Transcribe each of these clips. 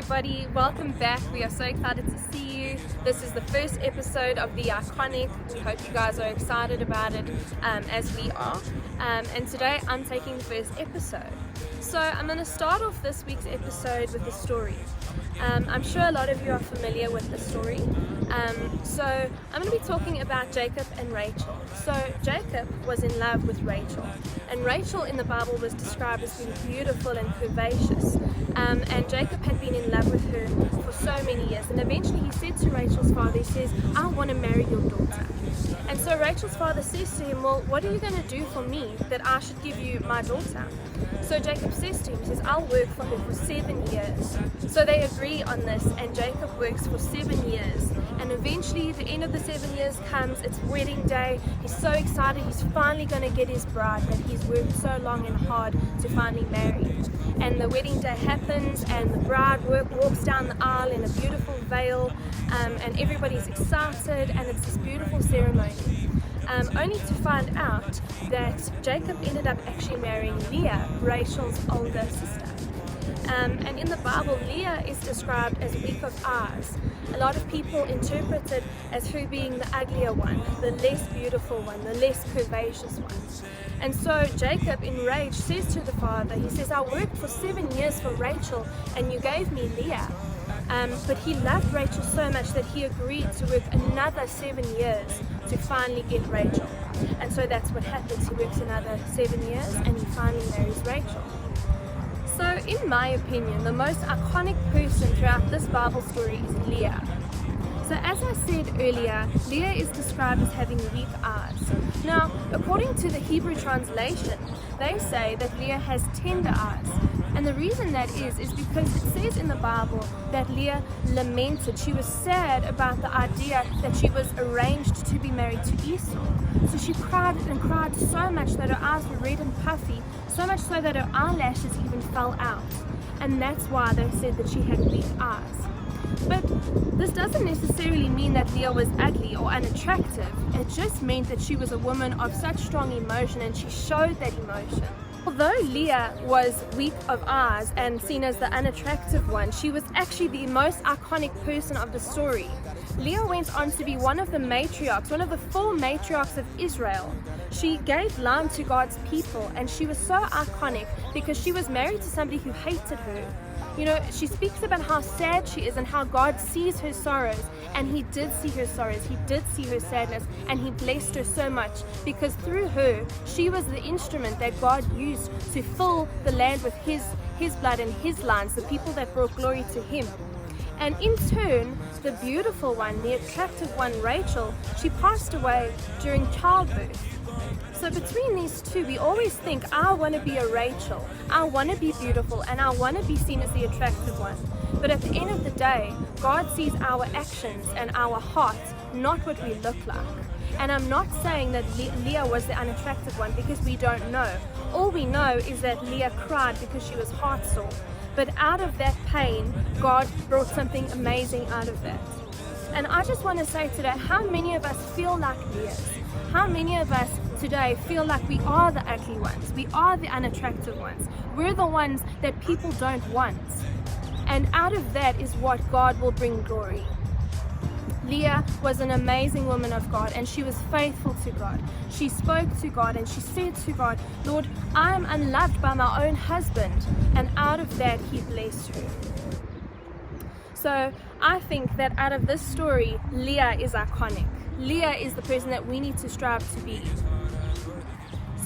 everybody, welcome back. We are so excited to see you. This is the first episode of The Iconic. We hope you guys are excited about it as we are. And today I'm taking the first episode. So I'm going to start off this week's episode with a story. I'm sure a lot of you are familiar with the story. So I'm going to be talking about Jacob and Rachel. So Jacob was in love with Rachel, and Rachel in the Bible was described as being beautiful and curvaceous. And Jacob had been in love with her for so many years, and eventually he said to Rachel's father, he says, "I want to marry your daughter." And so Rachel's father says to him, "Well, what are you going to do for me that I should give you my daughter?" So Jacob says to him, he says, "I'll work for her for 7 years." So they agree on this, and Jacob works for 7 years. And eventually the end of the 7 years comes, it's wedding day. He's so excited, he's finally going to get his bride that he's worked so long and hard to finally marry. And the wedding day happens, and the bride walks down the aisle in a beautiful veil, and everybody's excited, and it's this beautiful ceremony. Only to find out that Jacob ended up actually marrying Leah, Rachel's older sister. And in the Bible, Leah is described as weak of eyes. A lot of people interpret it as her being the uglier one, the less beautiful one, the less curvaceous one. And so Jacob, in rage, says to the father, he says, "I worked for 7 years for Rachel, and you gave me Leah." But he loved Rachel so much that he agreed to work another 7 years to finally get Rachel. And so that's what happens. He works another 7 years and he finally marries Rachel. So in my opinion, the most iconic person throughout this Bible story is Leah. So as I said earlier, Leah is described as having weak eyes. Now, according to the Hebrew translation, they say that Leah has tender eyes. And the reason that is because it says in the Bible that Leah lamented. She was sad about the idea that she was arranged to be married to Esau. So she cried and cried so much that her eyes were red and puffy, so much so that her eyelashes even fell out. And that's why they said that she had weak eyes. But this doesn't necessarily mean that Leah was ugly or unattractive. It just meant that she was a woman of such strong emotion, and she showed that emotion. Although Leah was weak of eyes and seen as the unattractive one, she was actually the most iconic person of the story. Leah went on to be one of the matriarchs, one of the 4 matriarchs of Israel. She gave land to God's people, and she was so iconic because she was married to somebody who hated her. You know, she speaks about how sad she is and how God sees her sorrows, and He did see her sorrows, He did see her sadness, and He blessed her so much because through her, she was the instrument that God used to fill the land with His blood and His lines, the people that brought glory to Him. And in turn, the beautiful one, the attractive one, Rachel, she passed away during childbirth. So between these two, we always think, I want to be a Rachel, I want to be beautiful, and I want to be seen as the attractive one. But at the end of the day, God sees our actions and our hearts, not what we look like. And I'm not saying that Leah was the unattractive one, because we don't know. All we know is that Leah cried because she was heart sore. But out of that pain, God brought something amazing out of that. And I just want to say today, how many of us feel like Leahs? How many of us today feel like we are the ugly ones? We are the unattractive ones. We're the ones that people don't want. And out of that is what God will bring glory. Leah was an amazing woman of God, and she was faithful to God. She spoke to God and she said to God, "Lord, I am unloved by my own husband." And out of that, He blessed her. So I think that out of this story, Leah is iconic. Leah is the person that we need to strive to be.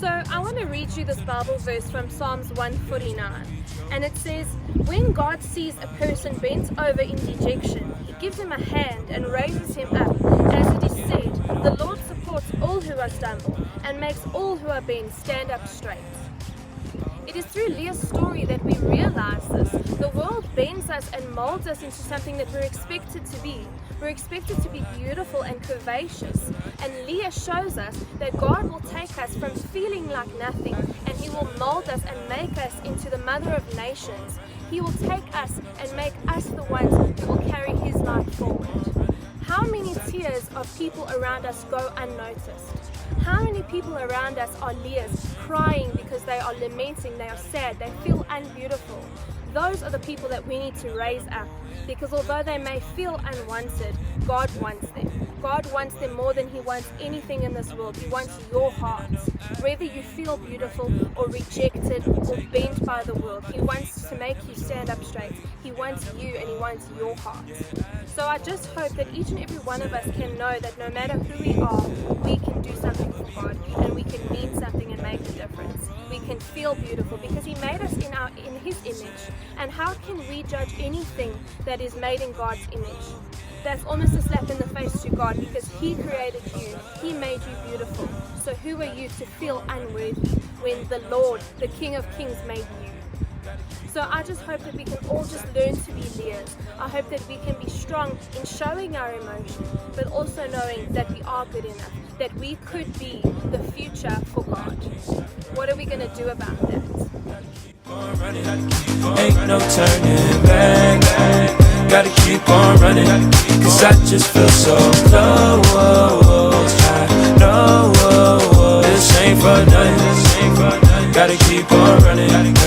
So I want to read you this Bible verse from Psalms 149. And it says, "When God sees a person bent over in dejection, He gives him a hand and raises him up. As it is said, the Lord supports all who are stumble and makes all who are bent stand up straight." It is through Leah's story that we realize this. The world bends us and molds us into something that we're expected to be. We're expected to be beautiful and curvaceous. And Leah shows us that God will take us from feeling like nothing, and He will mold us and make us into the mother of nations. He will take us and make us the ones who will carry His light forward. how many tears of people around us go unnoticed? How many people around us are Leahs, crying because they are lamenting, they are sad, they feel unbeautiful? Those are the people that we need to raise up, because although they may feel unwanted, God wants them. God wants them more than He wants anything in this world. He wants your heart. Whether you feel beautiful or rejected or bent by the world, He wants to make you stand up straight. He wants you and He wants your heart. So I just hope that each and every one of us can know that no matter who we are, we can do something for God, and we can mean something and make a difference. We can feel beautiful because He made us in His image. And how can we judge anything that is made in God's image? That's almost a slap in the face to God, because He created you. He made you beautiful. So who are you to feel unworthy when the Lord, the King of Kings, made you? So I just hope that we can all just learn to be Leahs. I hope that we can be strong in showing our emotion, but also knowing that we are good enough, that we could be the future for God. What are we going to do about that? Ain't no turning back. Gotta keep on running, cause I just feel so close. I know this ain't for nothing. Gotta keep on running.